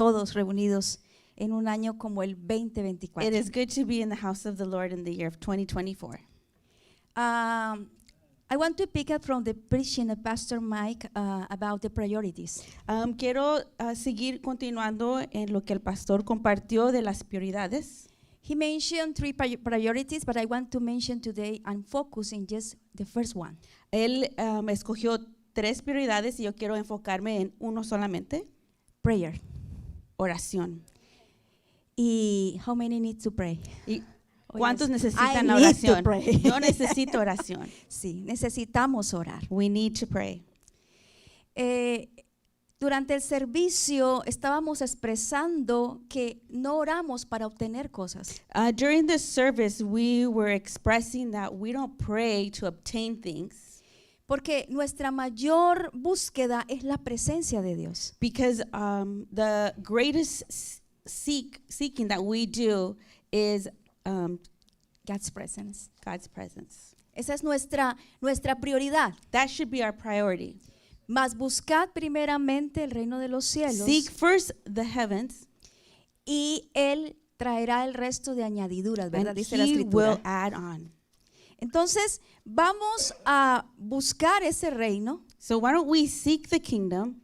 todos reunidos en un año como el 2024. It is good to be in the house of the Lord in the year of 2024. I want to pick up from the preaching of Pastor Mike about the priorities. Quiero seguir continuando en lo que el pastor compartió de las prioridades. He mentioned three priorities, but I want to mention today and focus in just the first one. Él escogió 3 prioridades y yo quiero enfocarme en uno solamente, Prayer. oración. ¿Y how many need to pray? ¿Y Oh, cuántos yes. necesitan I la need to oración? pray. Yo necesito oración. Sí, necesitamos orar. We need to pray. Durante el servicio estábamos expresando que no oramos para obtener cosas. During this service, we were expressing that we don't pray to obtain things Porque nuestra mayor búsqueda es la presencia de Dios. because the greatest seeking that we do is God's presence. God's presence. Esa es nuestra prioridad. That should be our priority. Mas buscad primeramente el reino de los cielos Seek first the heavens, y Él traerá el resto de añadiduras, ¿verdad? and Dice la He will Escritura. add on. Entonces, vamos a buscar ese reino So why don't we seek the kingdom,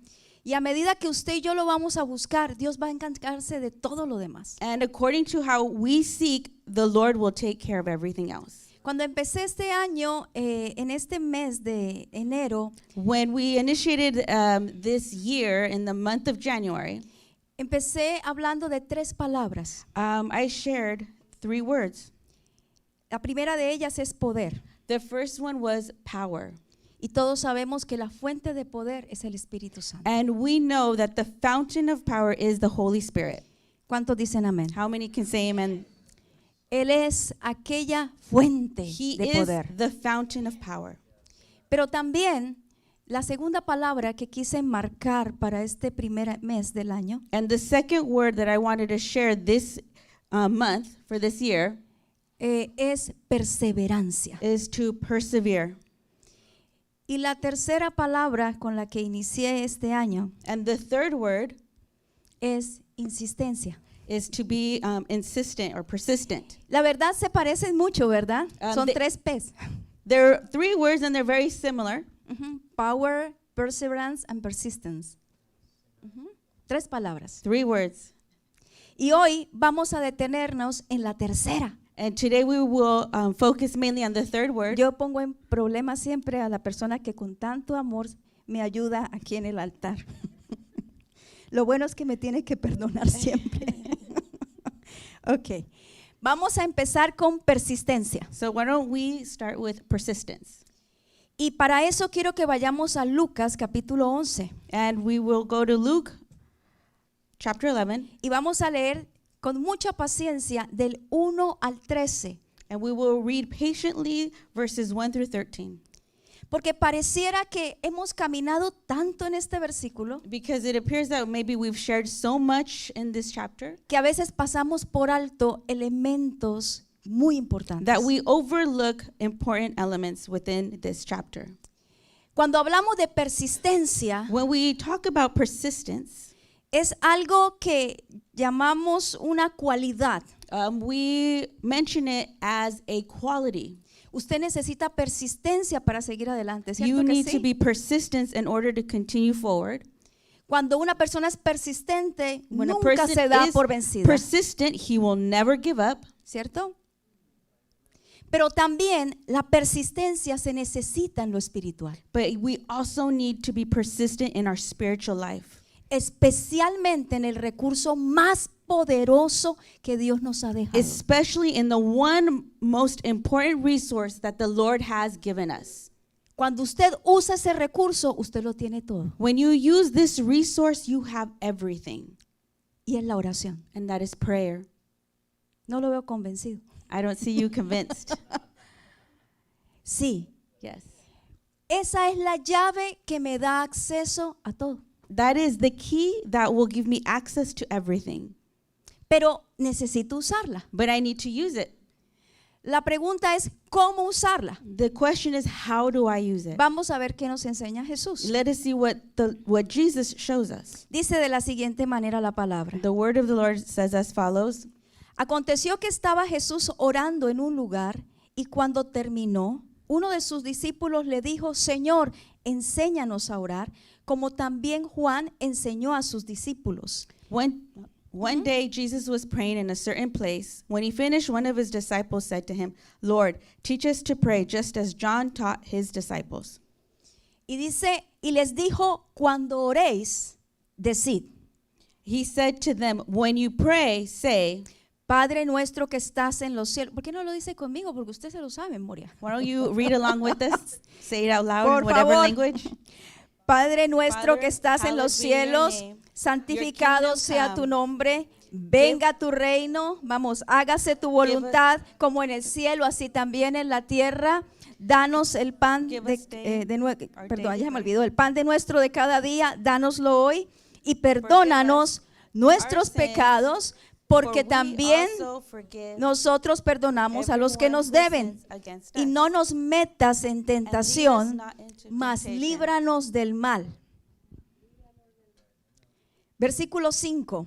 y a medida que usted y yo lo vamos a buscar, Dios va a encargarse de todo lo demás. and according to how we seek, the Lord will take care of everything else. Cuando empecé este año, en este mes de enero, When we initiated this year in the month of January, empecé hablando de 3 palabras. I shared 3 words. La primera de ellas es poder. The first one was power. Y todos sabemos que la fuente de poder es el Espíritu Santo. And we know that the fountain of power is the Holy Spirit. ¿Cuántos dicen amén? How many can say amen? Él es aquella fuente He de is poder. the fountain of power. Pero también la segunda palabra que quise marcar para este primer mes del año And the second word that I wanted to share this month, for this year, es perseverancia. is to persevere. Y la tercera palabra con la que inicié este año And the third word es insistencia. is to be insistent or persistent. La verdad se parecen mucho, ¿verdad? Son they- 3 P's. There are 3 words and they're very similar. Ujú. Power, perseverance and persistence. 3 palabras. 3 words. Y hoy vamos a detenernos en la tercera. And today we will focus mainly on the third word. Yo pongo en problema siempre a la persona que con tanto amor me ayuda aquí en el altar. Lo bueno es que me tiene que perdonar siempre. Ok. Vamos a empezar con persistencia. So why don't we start with persistence? Y para eso quiero que vayamos a Lucas capítulo 11. And we will go to Luke chapter 11, Y vamos a leer con mucha paciencia del 1 al 13. and we will read patiently verses 1 through 13. Porque pareciera que hemos caminado tanto en este versículo Because it appears that maybe we've shared so much in this chapter que a veces pasamos por alto elementos muy importantes. that we overlook important elements within this chapter. Cuando hablamos de persistencia, When we talk about persistence, es algo que llamamos una cualidad. we mention it as a quality. Usted necesita persistencia para seguir adelante, ¿cierto You que need to sí? be persistent in order to continue forward. Cuando una persona es persistente, When a nunca person se da is por vencida, persistent, he will never give up. ¿cierto? Pero también la persistencia se necesita en lo espiritual, But we also need to be persistent in our spiritual life, especialmente en el recurso más poderoso que Dios nos ha dejado. especially in the one most important resource that the Lord has given us. Cuando usted usa ese recurso, usted lo tiene todo. When you use this resource, you have everything, Y es la oración. and that is prayer. No lo veo convencido. I don't see you convinced. Sí, Yes. esa es la llave que me da acceso a todo. That is the key that will give me access to everything. Pero necesito usarla. But I need to use it. La pregunta es, ¿cómo usarla? The question is, how do I use it? Vamos a ver qué nos enseña Jesús. Let us see what Jesus shows us. Dice de la siguiente manera la palabra. The word of the Lord says as follows. Aconteció que estaba Jesús orando en un lugar y cuando terminó, uno de sus discípulos le dijo, Señor, enséñanos a orar, como también Juan enseñó a sus discípulos. One day Jesus was praying in a certain place. When he finished, one of his disciples said to him, Lord, teach us to pray just as John taught his disciples. Y dice, y les dijo, cuando oréis, decid, He said to them, when you pray, say, Padre nuestro que estás en los cielos. ¿Por qué no lo dice conmigo? Porque usted se lo sabe, memoria. why don't you read along with us? Say it out loud Por in whatever favor. language. Padre nuestro Father, que estás en los hallowed be your cielos, name. santificado Your kingdom sea tu come. nombre, venga tu reino, vamos, hágase tu voluntad como en el cielo, así también en la tierra. Danos el pan Give us daily perdón, our ya se me daily olvidó, el pan de nuestro de cada día, dánoslo hoy y perdónanos nuestros our sins, pecados, For porque we también also forgive nosotros perdonamos a los que everyone nos who deben. sins against Y us. no nos metas en And lead us tentación, not into mas temptation. líbranos del mal. Versículo 5.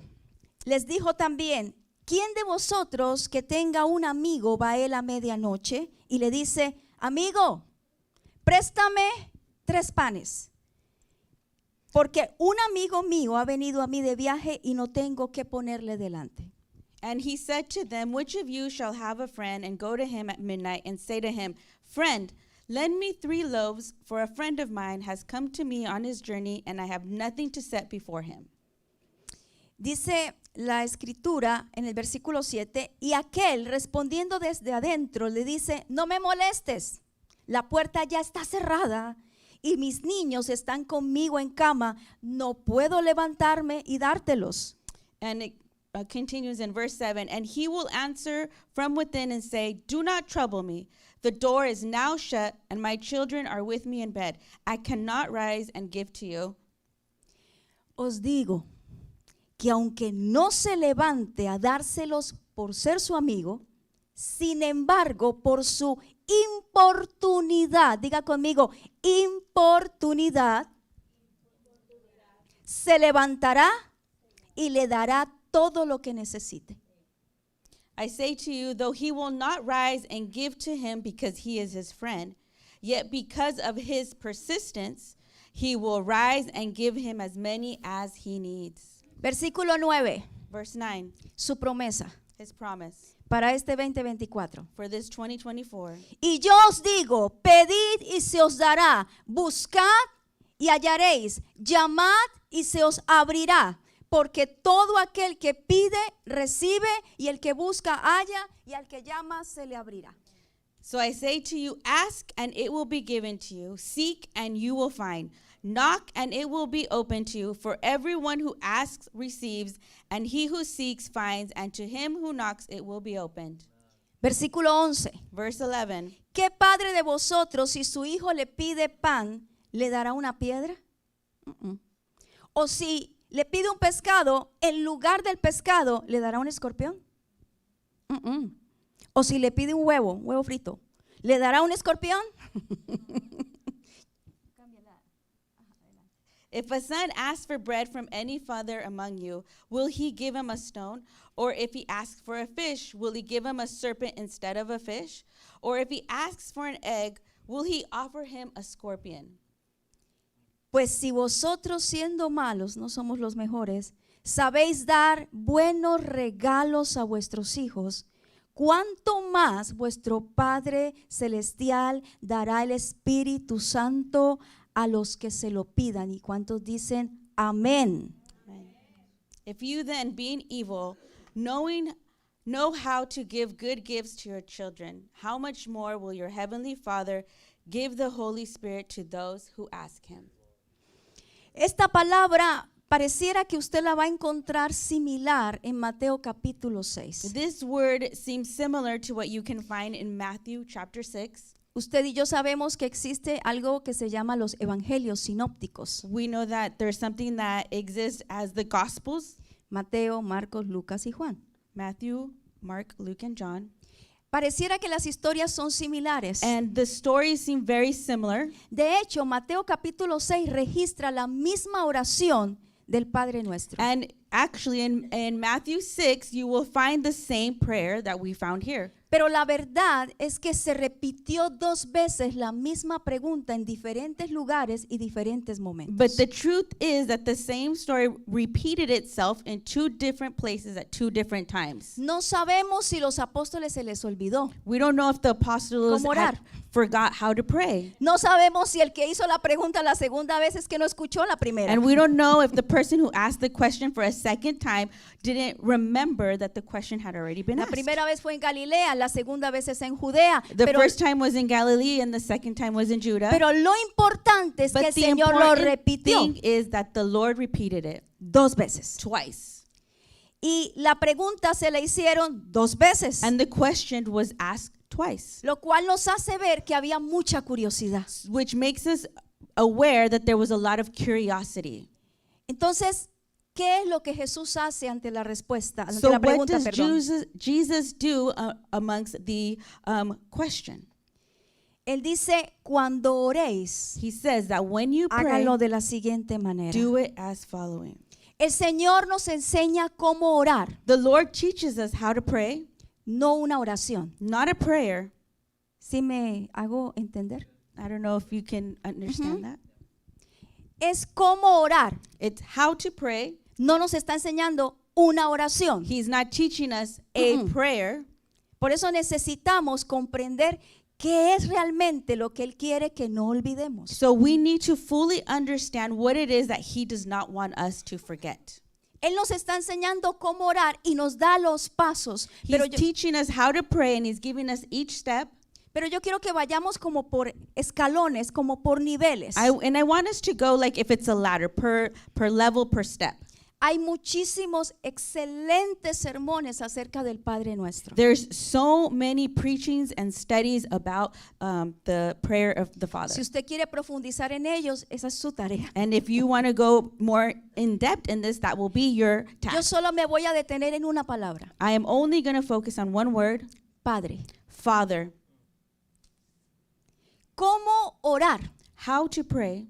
Les dijo también, ¿quién de vosotros que tenga un amigo va a él a medianoche y le dice, amigo, préstame 3 panes? Porque un amigo mío ha venido a mí de viaje y no tengo que ponerle delante. And he said to them, which of you shall have a friend and go to him at midnight and say to him, Friend, lend me 3 loaves, for a friend of mine has come to me on his journey, and I have nothing to set before him. Dice la escritura en el versículo 7, y aquel respondiendo desde adentro le dice, no me molestes, la puerta ya está cerrada y mis niños están conmigo en cama, no puedo levantarme y dártelos. And it continues in verse 7, and he will answer from within and say, Do not trouble me. The door is now shut, and my children are with me in bed. I cannot rise and give to you. Os digo que aunque no se levante a dárselos por ser su amigo, sin embargo, por su importunidad, diga conmigo, importunidad, se levantará y le dará todo lo que necesite. I say to you, though he will not rise and give to him because he is his friend, yet because of his persistence, he will rise and give him as many as he needs. Versículo 9, Verse 9, su promesa his promise para este 2024. for this 2024. Y yo os digo, pedid y se os dará, buscad y hallaréis, llamad y se os abrirá, porque todo aquel que pide, recibe, y el que busca, halla, y al que llama, se le abrirá. So I say to you, ask and it will be given to you. Seek and you will find. Knock and it will be opened to you. For everyone who asks receives, and he who seeks finds, and to him who knocks it will be opened. Versículo 11. Verse 11. ¿Qué padre de vosotros, si su hijo le pide pan, le dará una piedra? O si le pide un pescado, en lugar del pescado, ¿le dará un escorpión? O si le pide un huevo frito, ¿le dará un escorpión? If a son asks for bread from any father among you, will he give him a stone? Or if he asks for a fish, will he give him a serpent instead of a fish? Or if he asks for an egg, will he offer him a scorpion? Pues si vosotros siendo malos, no somos los mejores, sabéis dar buenos regalos a vuestros hijos, ¿cuánto más vuestro Padre Celestial dará el Espíritu Santo a los que se lo pidan? ¿Y cuántos dicen amén? If you then, being evil, know how to give good gifts to your children, how much more will your heavenly Father give the Holy Spirit to those who ask him? Esta palabra pareciera que usted la va a encontrar similar en Mateo capítulo 6. This word seems similar to what you can find in Matthew chapter 6. Usted y yo sabemos que existe algo que se llama los evangelios sinópticos. We know that there's something that exists as the Gospels, Mateo, Marcos, Lucas y Juan. Matthew, Mark, Luke, and John. Pareciera que las historias son similares. And the stories seem very similar. De hecho, Mateo capítulo 6 registra la misma oración del Padre Nuestro. And actually, in Matthew 6, you will find the same prayer that we found here. Pero la verdad es que se repitió 2 veces la misma pregunta en diferentes lugares y diferentes momentos. But the truth is that the same story repeated itself in 2 different places at 2 different times. No sabemos si los apóstoles se les olvidó. We don't know if the apostles ¿Cómo orar? had forgot how to pray. No sabemos si el que hizo la pregunta la segunda vez es que no escuchó la primera. And we don't know if the person who asked the question for a second time didn't remember that the question had already been La asked. primera vez fue en Galilea, la segunda vez es en Judea. The Pero, first time was in Galilee and the second time was in Judah. pero lo importante es que But el the Señor lo important repitió thing is that the Lord repeated it 2 veces. twice. Y la pregunta se la hicieron 2 veces. And the question was asked twice, Lo cual nos hace ver que había mucha curiosidad. which makes us aware that there was a lot of curiosity. Entonces, ¿qué es lo que Jesús hace ante la respuesta? Ante So la what pregunta, does perdón. Jesus do amongst the question? Él dice, cuando oréis, He says that when you pray, háganlo de la siguiente manera. do it as following. El Señor nos enseña cómo orar, The Lord teaches us how to pray, no una oración. not a prayer. ¿Sí me hago entender? I don't know if you can understand that. Es cómo orar. It's how to pray. No nos está enseñando una oración. He's not teaching us a Mm-mm. prayer. Por eso necesitamos comprender qué es realmente lo que Él quiere que no olvidemos. So we need to fully understand what it is that He does not want us to forget. Él nos está enseñando cómo orar y nos da los pasos. Pero He's yo, teaching us how to pray, and He's giving us each step. pero yo quiero que vayamos como por escalones, como por niveles. And I want us to go like if it's a ladder, per level, per step. Hay muchísimos excelentes sermones acerca del Padre Nuestro. There's so many preachings and studies about the prayer of the Father. Si usted quiere profundizar en ellos, esa es su tarea. And if you want to go more in depth in this, that will be your Yo task. solo me voy a detener en una palabra. I am only going to focus on one word, Padre. Father. ¿Cómo orar? How to pray.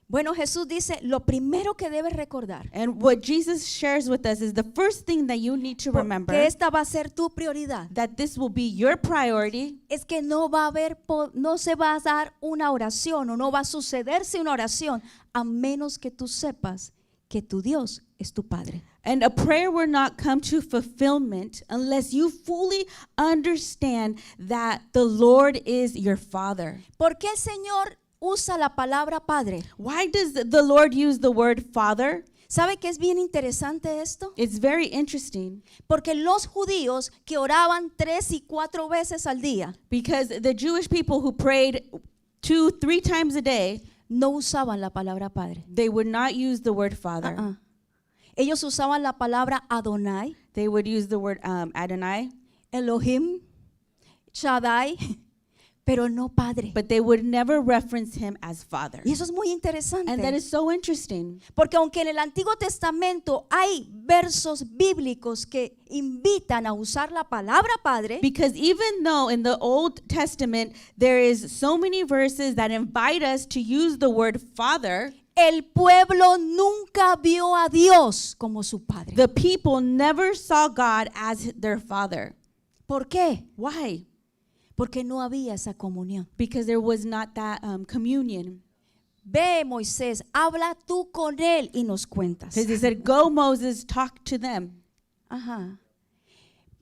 Bueno, Jesús dice, lo primero que debes recordar, And what Jesus shares with us is the first thing that you need to remember, que esta va a ser tu prioridad, that this will be your priority, es que no va a haber, no se va a dar una oración o no va a sucederse una oración a menos que tú sepas que tu Dios es tu Padre. and a prayer will not come to fulfillment unless you fully understand that the Lord is your Father. ¿Por qué el Señor usa la palabra Padre? Why does the Lord use the word Father? ¿Sabe que es bien interesante esto? It's very interesting Porque los judíos que oraban 3 y 4 veces al día because the Jewish people who prayed 2-3 times a day, no usaban la palabra Padre. they would not use the word Father. Ellos usaban la palabra Adonai, They would use the word Adonai, Elohim, Shaddai, pero no Padre. but they would never reference him as Father. Y eso es muy interesante. And that is so interesting Porque aunque en el Antiguo Testamento hay versos bíblicos que invitan a usar la palabra Padre, because even though in the Old Testament there is so many verses that invite us to use the word Father, el pueblo nunca vio a Dios como su Padre. the people never saw God as their Father. ¿Por qué? Why? Porque no había esa comunión. Because there was not that communion. Ve, Moisés, habla tú con él y nos cuentas. Because he said, go Moses, talk to them. Ajá.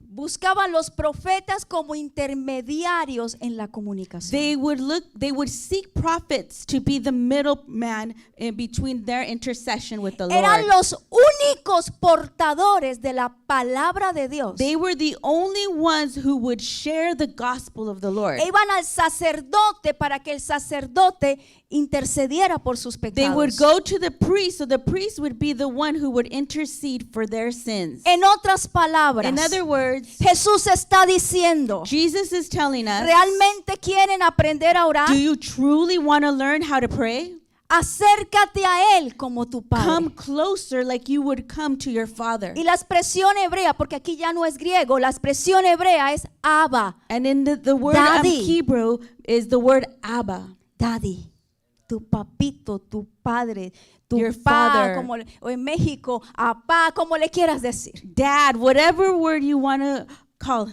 Buscaban los profetas como intermediarios en la comunicación. They would seek prophets to be the middleman in between their intercession with the Eran Lord. los únicos portadores de la palabra de Dios. They were the only ones who would share the gospel of the Lord. Iban al sacerdote para que el sacerdote intercediera por sus They would pecados. go to the priest, so the priest would be the one who would intercede for their sins. En otras palabras, In other words, Jesús está diciendo, Jesus is telling us, ¿realmente quieren aprender a orar? do you truly want to learn how to pray? acércate a Él como tu Come padre. closer like you would come to your father. Y la expresión hebrea, porque aquí ya no es griego, la expresión hebrea es Abba, And in the word Daddy. Hebrew is the word Abba. Daddy, tu papito, tu padre, tu Your pa, father. como, o en México, apá, como le quieras decir. Dad, whatever word you want to call,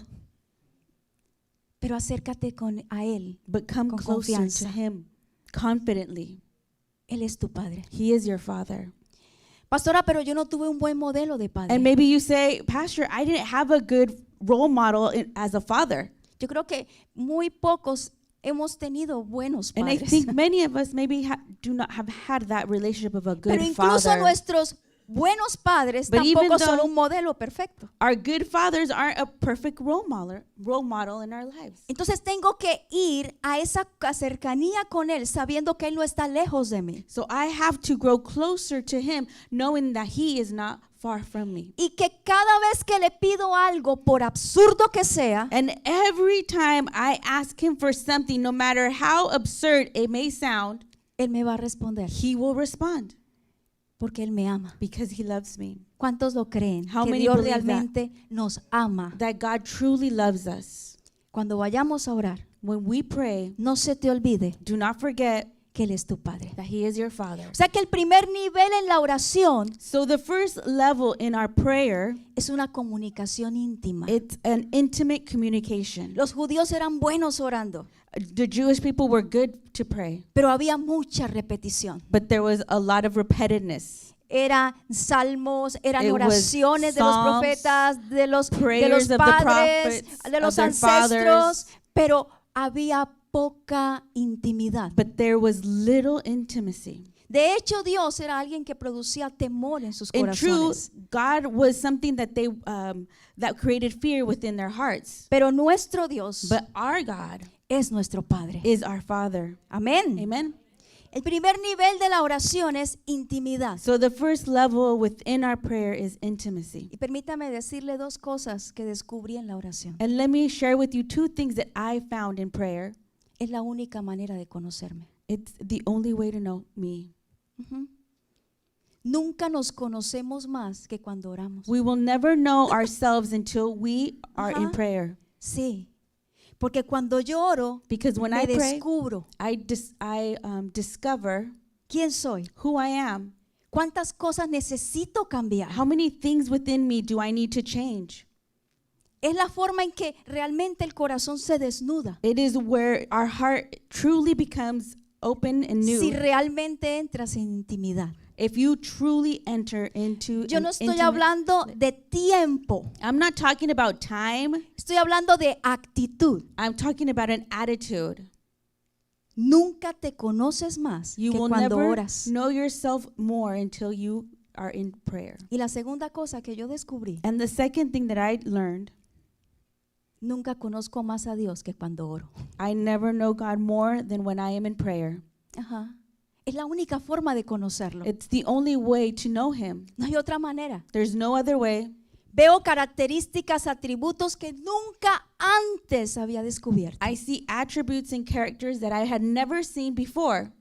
Pero acércate a Él. but come Con closer confianza. to him confidently. Él es tu padre. He is your father. Pastora, pero yo no tuve un buen modelo de padre. And maybe you say, Pastor, I didn't have a good role model as a father. Yo creo que muy pocos hemos tenido buenos And I padres. think many of us maybe do not have had that relationship of a good Pero incluso father. nuestros buenos padres But even tampoco son though- un modelo perfecto. Our good fathers aren't a perfect role model in our lives. Entonces tengo que ir a esa cercanía con Él sabiendo que Él no está lejos de mí. So I have to grow closer to him, knowing that he is not far from me. Y que cada vez que le pido algo, por absurdo que sea, And every time I ask him for something, no matter how absurd it may sound, Él me va a responder he will respond porque Él me ama. because he loves me. ¿Cuántos lo creen? How Que many Dios believe that? realmente nos ama. That God truly loves us. Cuando vayamos a orar, When we pray, no se te olvide do not forget que Él es tu Padre. that he is your father. O sea que el primer nivel en la oración So the first level in our prayer, es una comunicación íntima. it's an intimate communication. Los judíos eran buenos orando, The Jewish people were good to pray, pero había mucha repetición. but there was a lot of repetitiveness. Eran salmos, eran It was oraciones de los psalms, profetas, de los prayers of the padres, prophets, de los of their ancestros, fathers. pero había poca intimidad. But there was little intimacy. De hecho, Dios era alguien que producía temor en sus In corazones. truth, God was something that they that created fear within their hearts. Pero nuestro Dios But our God es nuestro Padre. is our Father. Amén. Amen. El primer nivel de la oración es intimidad. So the first level within our prayer is intimacy. Y permítame decirle dos cosas que descubrí en la oración. And let me share with you two things that I found in prayer. Es la única manera de conocerme. It's the only way to know me. Ujú. Nunca nos conocemos más que cuando oramos. We will never know ourselves until we are in Ajá. prayer. Sí, porque cuando yo oro, Because when me I pray, descubro I discover quién soy, who I am. cuántas cosas necesito cambiar. How many things within me do I need to change? Es la forma en que realmente el corazón se desnuda. It is where our heart truly becomes open and new. Si realmente entras en intimidad. If you truly enter into Yo an no estoy intimate- hablando de tiempo, I'm not talking about time. estoy hablando de actitud. I'm talking about an attitude. Nunca te conoces más You que will cuando never oras. know yourself more until you are in prayer. Y la segunda cosa que yo descubrí, And the second thing that I learned, nunca conozco más a Dios que cuando oro. I never know God more than when I am in prayer. Ajá. Es la única forma de conocerlo. It's the only way to know him. No hay otra manera. There's no other way. Veo características, atributos que nunca antes había descubierto. I see attributes and characters that I had never seen before,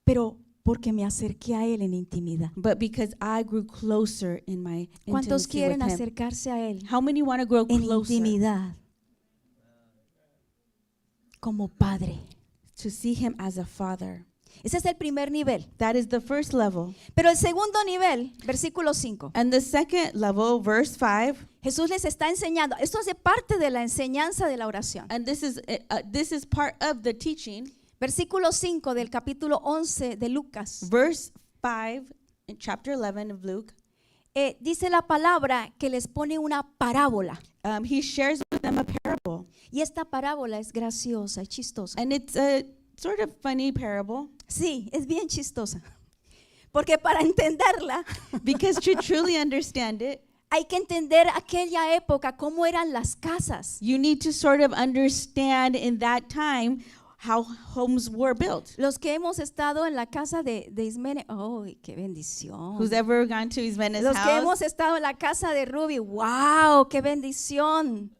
Pero porque me acerqué a Él en intimidad. but because I grew closer in my ¿Cuántos intimacy quieren with him. acercarse a Él How many want to grow en closer intimidad? Como Padre. to see him as a father? Ese es el primer nivel. That is the first level. Pero el segundo nivel, versículo 5. And the second level, verse 5, Jesús les está enseñando. Esto hace parte de la enseñanza de la oración. and this is part of the teaching. Versículo 5 del capítulo 11 de Lucas. Verse 5 in chapter 11 of Luke, Dice la palabra que les pone una parábola. he shares with them a parable. Y esta parábola es graciosa y chistosa. And it's a sort of funny parable Sí, es bien chistosa. Porque para entenderla because to truly understand it, hay que entender aquella época, cómo eran las casas. you need to sort of understand in that time how homes were built. Los que hemos estado en la casa de Ismene, ¡oh, qué bendición! Who's ever gone to Ismene's Los que house? hemos estado en la casa de Ruby, ¡wow, qué bendición!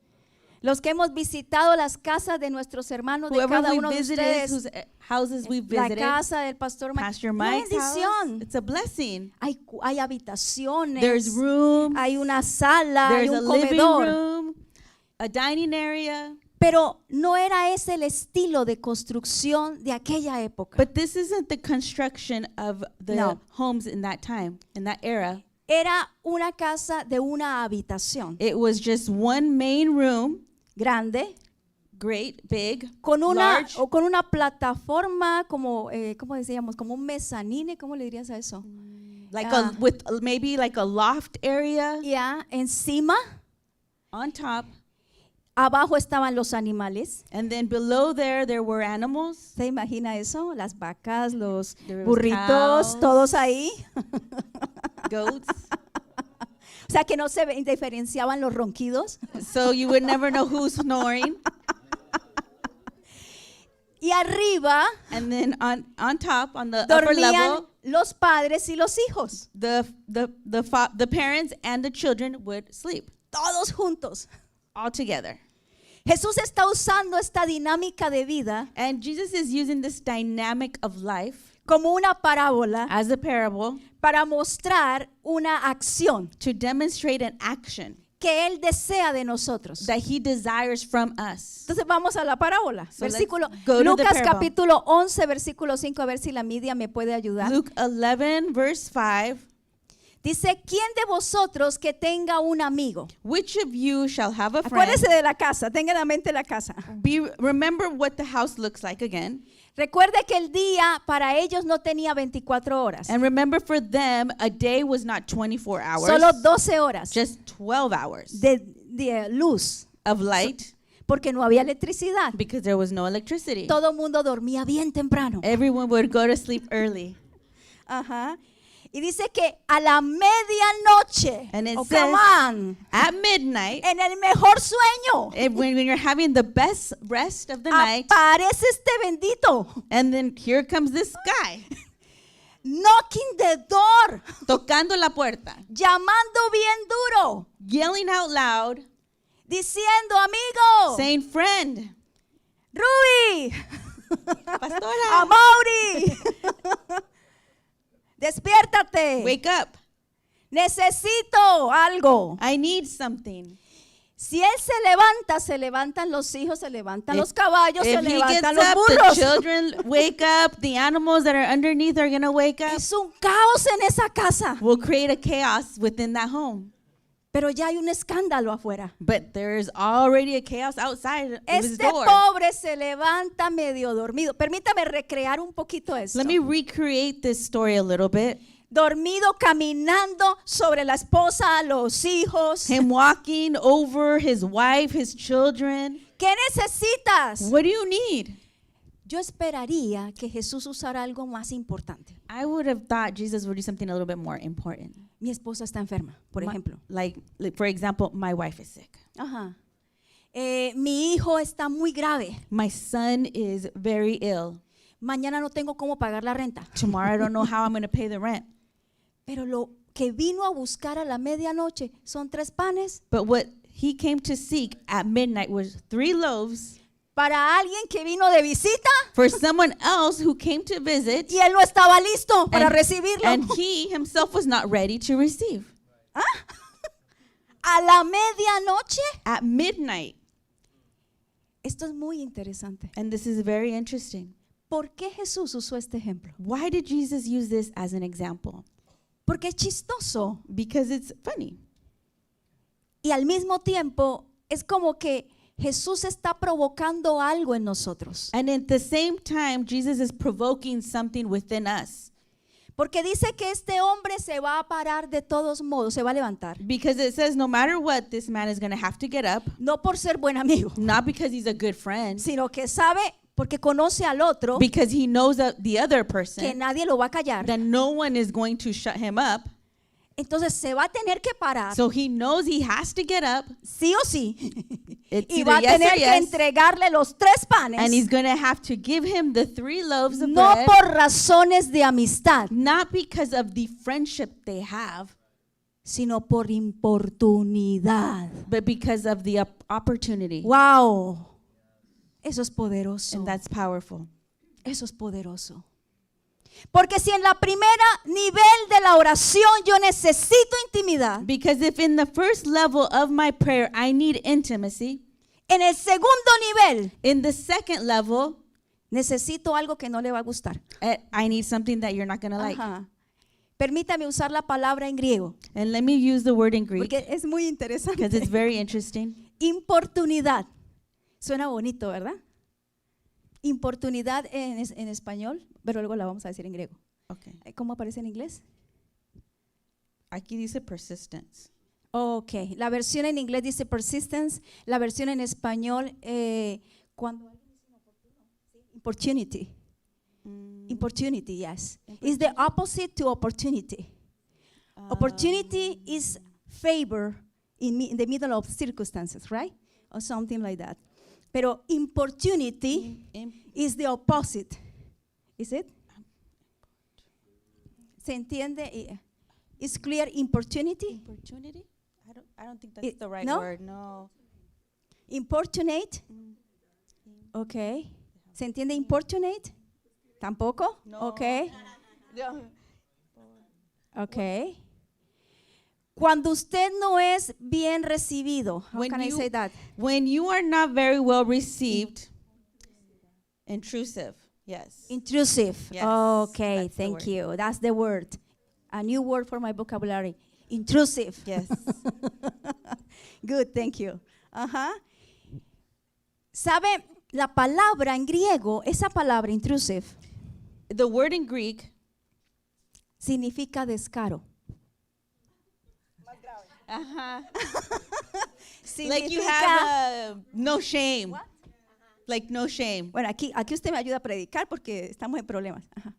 Los que hemos visitado las casas de nuestros hermanos, de Whoever cada we uno de visited, ustedes, whose houses we la visited, casa del pastor Pastor una Mike's house, bendición. it's a blessing. Hay habitaciones, There's rooms, hay una sala, hay there's a un living comedor. room, a dining area. Pero no era ese el estilo de construcción de aquella época. But this isn't the construction of the No. homes in that time, in that era. Era una casa de una habitación It was just one main room, grande, great, big, con large, una plataforma como, ¿cómo decíamos? Como un mezanine, ¿cómo le dirías a eso? like Ah. maybe like a loft area Ya, encima, on top, abajo estaban los animales. and then below there were animals. ¿Se imagina eso? Las vacas, los There was burritos, cows. todos ahí. Goats. O sea que no se diferenciaban los ronquidos. So you would never know who's snoring. Y arriba And then on top, on the upper dormían level, los padres y los hijos, the parents and the children would sleep todos juntos. all together. Jesús está usando esta dinámica de vida And Jesus is using this dynamic of life como una parábola as a parable para mostrar una acción to demonstrate an action que Él desea de nosotros. that he desires from us. Entonces vamos a la parábola. So let's Versículo, go to the Lucas parable. capítulo 11, versículo 5, a ver si la media me puede ayudar. Luke 11, verse 5. Dice, ¿quién de vosotros que tenga un amigo? Which of you shall have a friend? Acuérdese de la casa, tenga en la mente la casa. Remember what the house looks like again. Recuerde que el día para ellos no tenía 24 horas, And remember, for them, a day was not 24 hours, solo 12 horas just 12 hours de luz, of light porque no había electricidad. because there was no electricity. Todo el mundo dormía bien temprano. Everyone would go to sleep early. Ajá. Y dice que a la medianoche, And it oh, says- come on, At midnight, en el mejor sueño, when you're having the best rest of the night, aparece este bendito, and then here comes this guy knocking the door, tocando la puerta, llamando bien duro, yelling out loud, diciendo, amigo, saying, "Friend, Ruby, pastora, Amaury, despiértate, wake up. necesito algo. I need something." Si él se levantan los hijos, se levantan los caballos, se If he gets levantan los up, the burros. children wake up. The animals that are underneath are going to wake up. Es un caos en esa casa. Will create a chaos within that home. Pero ya hay un escándalo afuera. But there's already a chaos outside of his Este door. pobre se levanta medio dormido. Permítame recrear un poquito esto. Let me recreate this story a little bit. Dormido caminando sobre la esposa, los hijos. Him walking over his wife, his children. ¿Qué necesitas? What do you need? Yo esperaría que Jesús usara algo más importante. I would have thought Jesus would do something a little bit more important. Mi esposa está enferma, por ejemplo. Like, for example, my wife is sick. Ajá. Mi hijo está muy grave. My son is very ill. Mañana no tengo cómo pagar la renta. Tomorrow I don't know how I'm going to pay the rent. Pero lo que vino a buscar a la medianoche son 3 panes But what he came to seek at midnight was 3 loaves para alguien que vino de visita for someone else who came to visit, y él no estaba listo para and, recibirlo. and he himself was not ready to receive. A la medianoche. At midnight. Esto es muy interesante. And this is very interesting. ¿Por qué Jesús usó este ejemplo? Why did Jesus use this as an example? Porque es chistoso Because it's funny. y al mismo tiempo es como que Jesús está provocando algo en nosotros. And at the same time, Jesus is provoking something within us. Porque dice que este hombre se va a parar de todos modos, se va a levantar. Because it says no matter what, this man is going to have to get up. No por ser buen amigo, Not because he's a good friend. sino que sabe, porque conoce al otro, Because he knows the other que person. nadie lo va a callar. That no one is going to shut him up. Entonces se va a tener que parar, So he knows he has to get up. sí o sí, It's y either va a yes tener or que yes. entregarle los 3 panes, And he's going to have to give him the 3 loaves of no bread. por razones de amistad, Not because of the friendship they have, sino por importunidad. but because of the opportunity. Wow. Eso es poderoso. And that's powerful. Eso es poderoso. Porque si en la primera nivel de la oración yo necesito intimidad, Because if in the first level of my prayer I need intimacy, en el segundo nivel in the second level necesito algo que no le va a gustar. I need something that you're not going to like. Ajá. Permítame usar la palabra en griego, And let me use the word in Greek porque es muy because interesante. it's very interesting. Importunidad. Suena bonito, ¿verdad? Importunidad en español, pero luego la vamos a decir en griego. Okay. ¿Cómo aparece en inglés? Aquí dice persistence. Ok, la versión en inglés dice persistence, la versión en español, cuando alguien dice inoportuno, ¿sí? Opportunity. Opportunity, yes. Is the opposite to opportunity. Opportunity is favor in the middle of circumstances, right? Or something like that. Pero importunity is the opposite. Is it? ¿Se entiende? Is clear importunity? Opportunity? I don't think that's the right no? word. No. Importunate. Okay. ¿Se entiende importunate? ¿Tampoco? No. Okay. Okay. Cuando usted no es bien recibido, how When can I you- say that? When you are not very well received, intrusive. Yes. Intrusive. Yes, Okay, that's the thank word. you. That's the word. A new word for my vocabulary. Intrusive. Yes. Good, thank you. Ajá. ¿Sabe? La palabra en griego, esa palabra intrusive, The word in Greek, significa descaro. like you Significa- have no shame. Like no shame. Bueno, aquí usted me ayuda a predicar porque estamos en problemas. Ajá.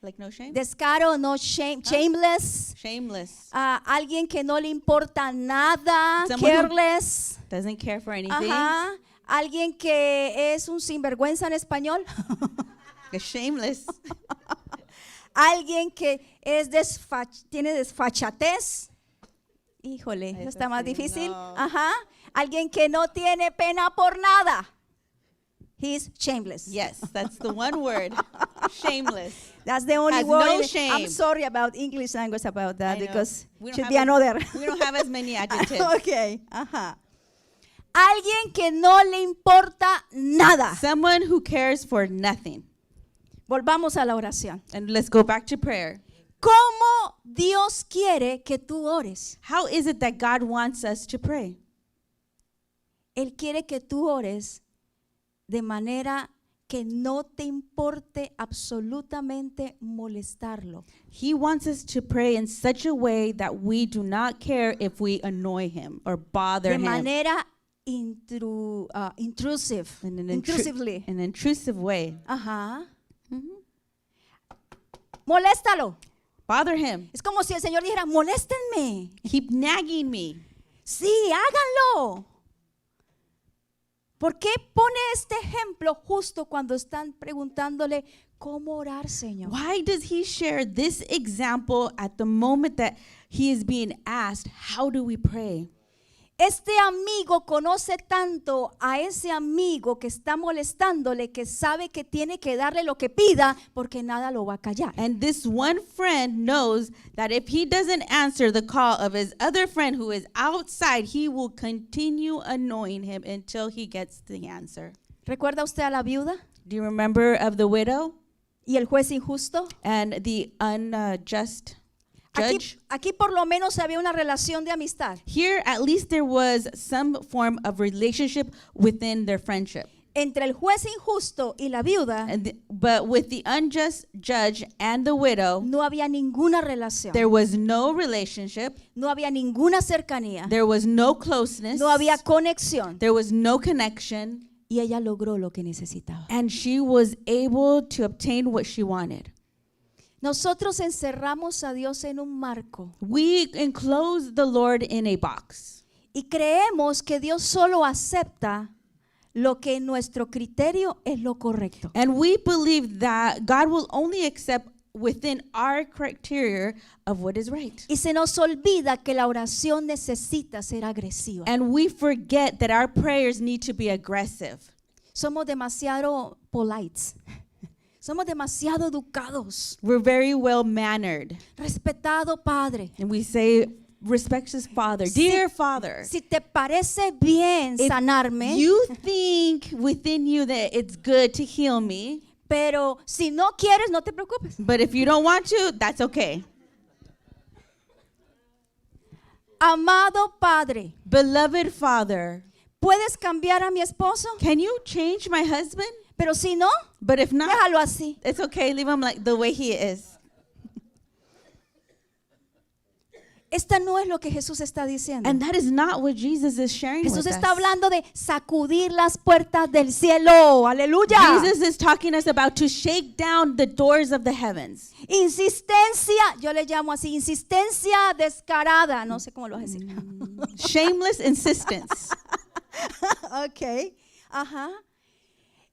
Like no shame? Descaro, no shame, shameless. Shameless. Alguien que no le importa nada, Someone who- careless. Doesn't care for anything. Ajá. Alguien que es un sinvergüenza en español. Shameless. Alguien que es tiene desfachatez. Híjole, eso Eso está más sí, difícil. no. Ajá. Alguien que no tiene pena por nada. He's shameless. Yes, that's the one word. Shameless. That's the only Has word. no I'm shame. sorry about English language about that I know. because We don't should have be as- another. We don't have as many adjectives. Okay. Ajá. Alguien que no le importa nada. Someone who cares for nothing. Volvamos a la oración. And let's go back to prayer. ¿Cómo Dios quiere que tú ores? How is it that God wants us to pray? Él quiere que tú ores de manera que no te importe absolutamente molestarlo. He wants us to pray in such a way that we do not care if we annoy him or bother De him. manera intrusive. In an Intrusively. in an intrusive way. Ajá. Moléstalo. Bother him. Es como si el Señor dijera, moléstenme. Keep nagging me. Sí, háganlo. ¿Por qué pone este ejemplo justo cuando están preguntándole cómo orar, Señor? Why does he share this example at the moment that he is being asked, how do we pray? Este amigo conoce tanto a ese amigo que está molestándole que sabe que tiene que darle lo que pida porque nada lo va a callar. And this one friend knows that if he doesn't answer the call of his other friend who is outside, he will continue annoying him until he gets the answer. ¿Recuerda usted a la viuda Do you remember of the widow y el juez injusto? and the unjust judge? Aquí por lo menos había una relación de amistad. Here, at least there was some form of relationship within their friendship. Entre el juez injusto y la viuda But with the unjust judge and the widow, no había ninguna relación. there was no relationship. No había ninguna cercanía. There was no closeness. No había conexión. There was no connection. Y ella logró lo que necesitaba. And she was able to obtain what she wanted. Nosotros encerramos a Dios en un marco We enclose the Lord in a box. y creemos que Dios solo acepta lo que en nuestro criterio es lo correcto. And we believe that God will only accept within our criteria of what is right. Y se nos olvida que la oración necesita ser agresiva. And we forget that our prayers need to be aggressive. Somos demasiado polites. Somos demasiado educados. We're very well mannered. Respetado Padre. And we say, respected Father, dear Father. Si te parece bien If sanarme, you think within you that it's good to heal me, pero si no quieres, no te preocupes. but if you don't want to, that's okay. Amado Padre, Beloved Father, ¿puedes cambiar a mi esposo? can you change my husband? Pero si no, But if not, déjalo así. it's okay. Leave him like the way he is. Esta no es lo que Jesús está diciendo. And that is not what Jesus is sharing Jesús with está us. hablando de sacudir las puertas del cielo. Aleluya. Jesus is talking us about to shake down the doors of the heavens. Insistencia, yo le llamo así, insistencia descarada. No sé cómo lo vas a decir. Shameless insistence. Ok. Ajá.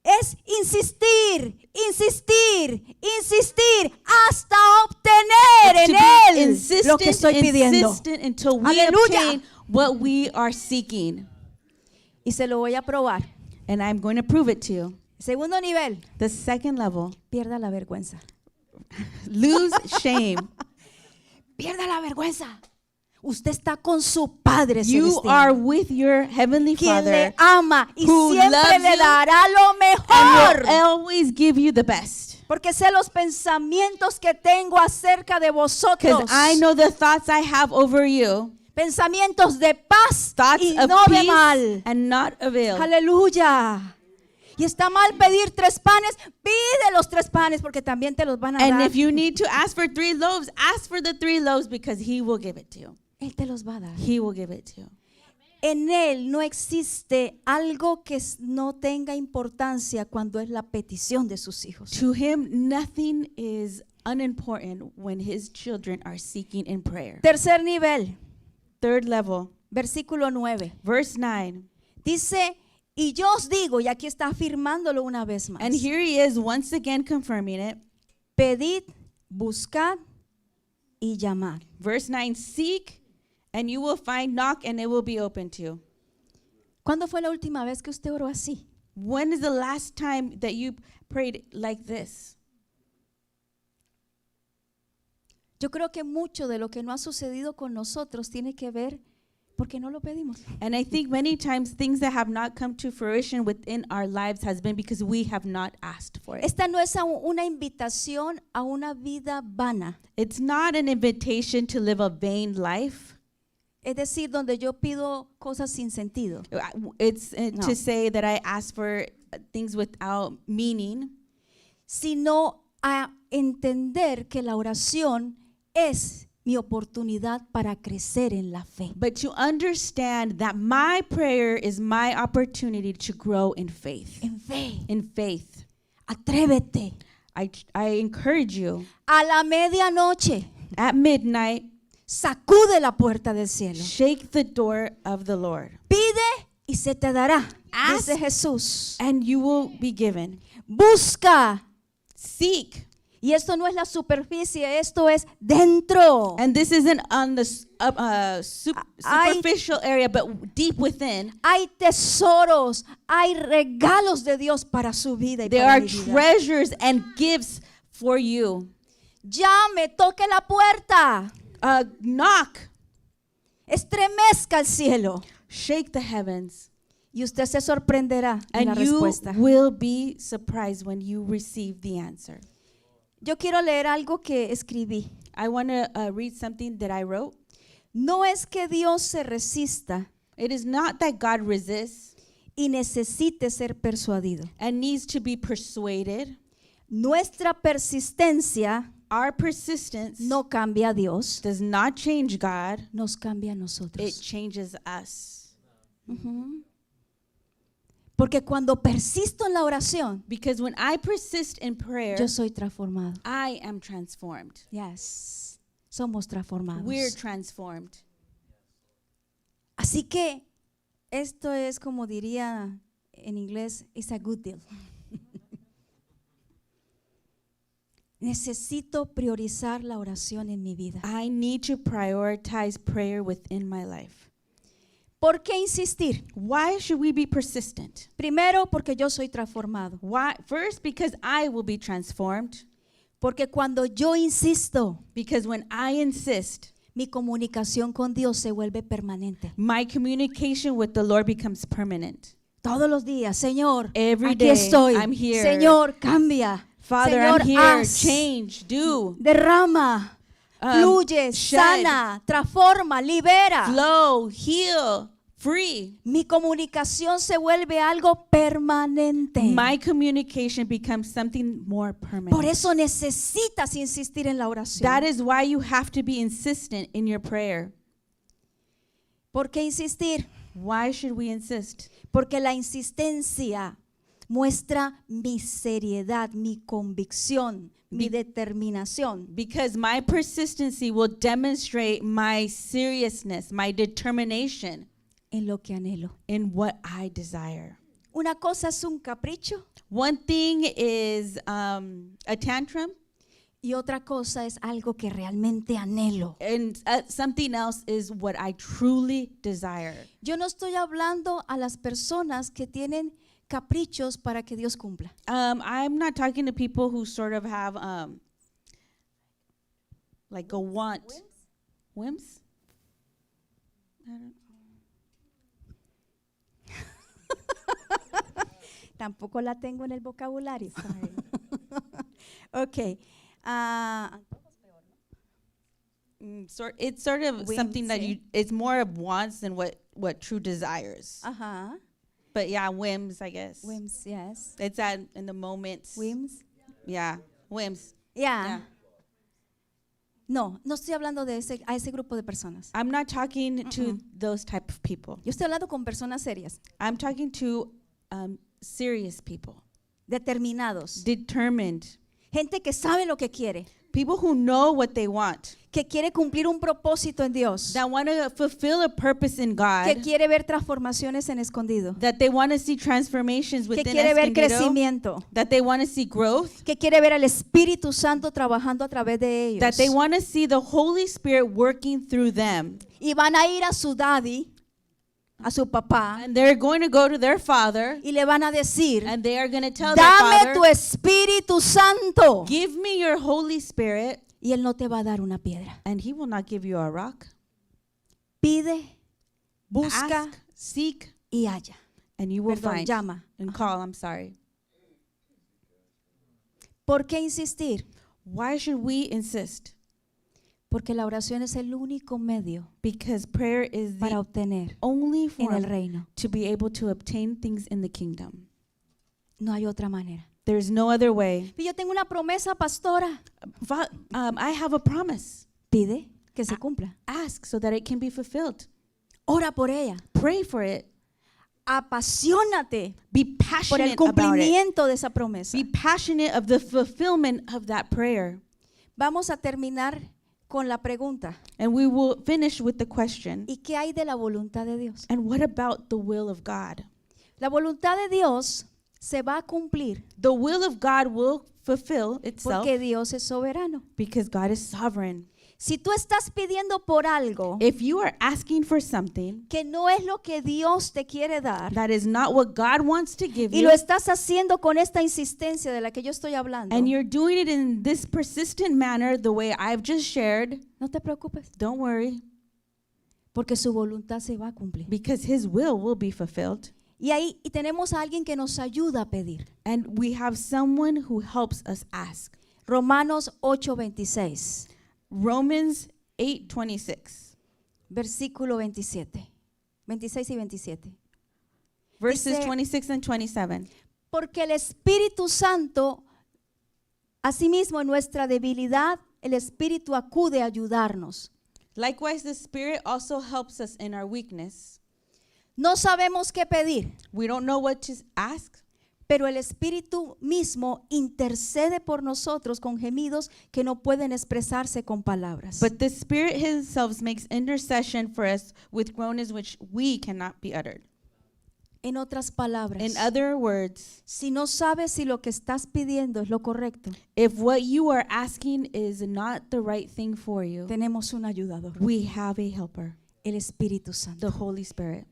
Es insistir, insistir, insistir hasta obtener en To be Él lo que estoy pidiendo. insistent until we Aleluya. obtain what we are seeking. Y se lo voy a probar. And I'm going to prove it to you. Segundo nivel, The second level, pierda la vergüenza. lose shame. Pierda la vergüenza. Usted está con su Padre You celestial, are with your heavenly quien Father, le ama y who siempre loves le you dará lo and mejor. will always give you the best. Porque sé los pensamientos que tengo acerca de vosotros. Because I know the thoughts I have over you, Pensamientos de paz thoughts y of no de peace mal. and not of ill. Aleluya. Y está mal pedir 3 panes, pide los 3 panes porque también te los van a And dar. if you need to ask for 3 loaves, ask for the 3 loaves because he will give it to you. Él te los va a dar. He will give it to you. En Él no existe algo que no tenga importancia cuando es la petición de sus hijos. To him, nothing is unimportant when his children are seeking in prayer. Tercer nivel, Third level, versículo 9. verse 9. Dice, y yo os digo, y aquí está afirmándolo una vez más. And here he is once again confirming it. Pedid, buscad y llamad. Verse 9, seek and you will find, knock and it will be open to you. ¿Cuándo fue la última vez que usted oró así? When is the last time that you prayed like this? Yo creo que mucho de lo que no ha sucedido con nosotros tiene que ver porque no lo pedimos. And I think many times things that have not come to fruition within our lives has been because we have not asked for it. Esta no es una invitación a una vida vana. It's not an invitation to live a vain life. Es decir, donde yo pido cosas sin sentido. It's No. to say that I ask for things without meaning, Sino a entender que la oración es mi oportunidad para crecer en la fe. but to understand that my prayer is my opportunity to grow in faith. En fe. In faith. Atrévete. I encourage you A la medianoche, at midnight, sacude la puerta del cielo. shake the door of the Lord, Pide y se te dará. Ask. Dice Jesús. and you will be given. Busca. Seek. Y esto no es la superficie, esto es dentro. And this isn't on the I- superficial area, but deep within. Hay tesoros, hay regalos de Dios para su vida y There para are mi vida. treasures and gifts for you. Llame, toque la puerta, Knock, estremezca el cielo shake the heavens, y usted se sorprenderá en la and you respuesta. will be surprised when you receive the answer. Yo quiero leer algo que escribí. I want to read something that I wrote. No es que Dios se resista It is not that God resists y necesite ser persuadido. and needs to be persuaded. Nuestra persistencia Our persistence no cambia a Dios, does not change God, nos cambia a it nosotros. changes us. Ujú. Porque cuando persisto en la oración, Because when I persist in prayer, yo soy transformado. I am transformed. Yes, somos transformados. We're transformed. Así que esto es como diría en inglés, it's a good deal. necesito priorizar la oración en mi vida. I need to prioritize prayer within my life. ¿Por qué insistir? Why should we be persistent? Primero, porque yo soy transformado. Why? First, because I will be transformed. Porque cuando yo insisto, Because when I insist, mi comunicación con Dios se vuelve permanente. my communication with the Lord becomes permanent. Todos los días, Señor, Every aquí day, estoy. I'm here. Señor, cambia. Father, Señor, I'm here. haz, Change, do, derrama, fluye, shed, sana, transforma, libera. flow, heal, free. Mi comunicación se vuelve algo permanente. My communication becomes something more permanent. Por eso necesitas insistir en la oración. That is why you have to be insistent in your prayer. ¿Por qué insistir? Why should we insist? Porque la insistencia muestra mi seriedad, mi convicción, mi determinación. Because my persistency will demonstrate my seriousness, my determination En lo que anhelo. in what I desire. Una cosa es un capricho One thing is a tantrum, y otra cosa es algo que realmente anhelo. and something else is what I truly desire. Yo no estoy hablando a las personas que tienen caprichos para que Dios cumpla. I'm not talking to people who sort of have like a want. Whims? I don't- Tampoco la tengo en el vocabulario. Ok. ah, It's sort of something that Whims, it's more of wants than what true desires. ajá. But yeah, whims, I guess. Whims, yes. It's at in the moments. Whims. Yeah, whims. Yeah. Yeah. No, no estoy hablando de a ese grupo de personas. I'm not talking to those type of people. Yo estoy hablando con personas serias, I'm talking to serious people, determinados, determined, gente que sabe lo que quiere, people who know what they want, que quiere cumplir un propósito en Dios, that want to fulfill a purpose in God, que quiere ver transformaciones en escondido, that they want to see transformations que within quiere ver Escondido, crecimiento, that they want to see growth, que quiere ver al Espíritu Santo trabajando a través de ellos. that they want to see the Holy Spirit working through them. Y van a ir a su daddy, a su papá, And they're going to go to their father, y le van a decir, and they are going to tell their dame tu father, Espíritu Santo. give me your Holy Spirit, Y Él no te va a dar una piedra. and he will not give you a rock. Pide, busca Ask, seek, y halla. and you will Perdón, find. llama. And call, I'm sorry. ¿Por qué insistir? Why should we insist? Porque la oración es el único medio Because prayer is para the obtener only en el form reino. to be able to obtain things in the kingdom. No hay otra manera. There's no other way. Y yo tengo una promesa, pastora. I have a promise. Pide que se cumpla. Ask so that it can be fulfilled. Ora por ella. Pray for it. Apasionate Be por el passionate about it. cumplimiento de esa promesa. Be passionate of the fulfillment of that prayer. Vamos a terminar con la pregunta. And we will finish with the question, ¿Y qué hay de la voluntad de Dios? and what about the will of God? La voluntad de Dios se va a cumplir The will of God will fulfill itself porque Dios es soberano. because God is sovereign. Si tú estás pidiendo por algo If you are asking for something que no es lo que Dios te quiere dar that is not what God wants to give y you, lo estás haciendo con esta insistencia de la que yo estoy hablando, and you're doing it in this persistent manner, the way I've just shared, no te preocupes don't worry, porque su voluntad se va a cumplir. because His will be fulfilled. Y tenemos a alguien que nos ayuda a pedir. And we have someone who helps us ask. Romanos 8:26, Romans 8:26, versículo 27, 26 y 27. verses Dice- 26 and 27. Porque el Espíritu Santo, asimismo en nuestra debilidad, el Espíritu acude a ayudarnos. Likewise, the Spirit also helps us in our weakness. No sabemos qué pedir, We don't know what to ask, pero el Espíritu mismo intercede por nosotros con gemidos que no pueden expresarse con palabras. but the Spirit Himself makes intercession for us with groanings which we cannot be uttered. En otras palabras, In other words, si no sabes si lo que estás pidiendo es lo correcto, if what you are asking is not the right thing for you, tenemos un ayudador, we have a helper, el Espíritu Santo. the Holy Spirit.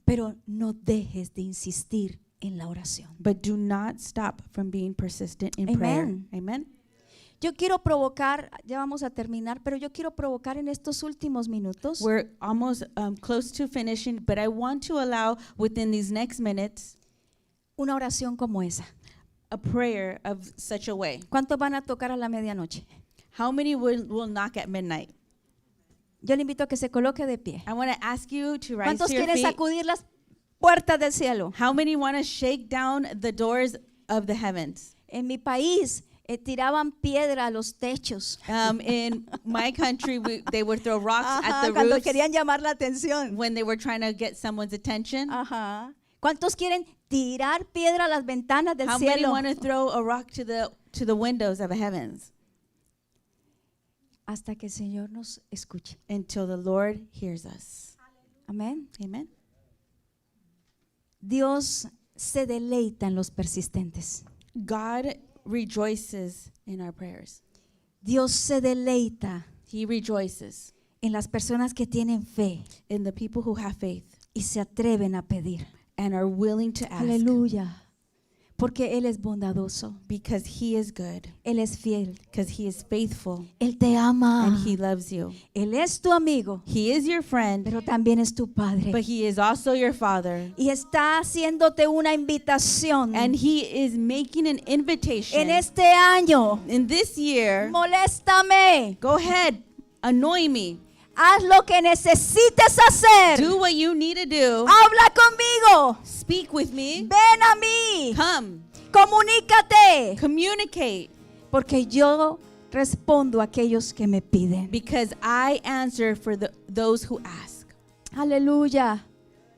Pero no dejes de insistir en la oración. But do not stop from being persistent in Amen. prayer. Amen. Yo quiero provocar, ya vamos a terminar, pero yo quiero provocar en estos últimos minutos We're almost close to finishing, but I want to allow within these next minutes una oración como esa. a prayer of such a way. ¿Cuántos van a tocar a la medianoche? How many will knock at midnight? Yo le invito a que se coloque de pie. I want to ask you to rise ¿Cuántos to your quieren feet. sacudir las puertas del cielo? How many want to shake down the doors of the heavens? En mi país tiraban piedra a los techos. In my country, they would throw rocks Ajá, at the cuando roofs querían llamar la atención. when they were trying to get someone's attention. Ajá. ¿Cuántos quieren tirar piedra a las ventanas del How many cielo? want to throw a rock to the windows of the heavens Hasta que el Señor nos escuche. until the Lord hears us? Amén. Amen. Dios se deleita en los persistentes. God rejoices in our prayers. Dios se deleita He rejoices en las personas que tienen fe in the people who have faith y se atreven a pedir. and are willing to ask Aleluya. Porque Él es bondadoso. because He is good, Él es fiel. because He is faithful, Él te ama. and He loves you. Él es tu amigo, He is your friend, pero también es tu padre. but He is also your Father. Y está haciéndote una invitación. And He is making an invitation. En este año, In this year, moléstame. go ahead, annoy me. Haz lo que necesites hacer. Do what you need to do. Habla conmigo. Speak with me. Ven a mí. Come. Comunícate. Communicate. Porque yo respondo a aquellos que me piden. Because I answer for those who ask. Aleluya.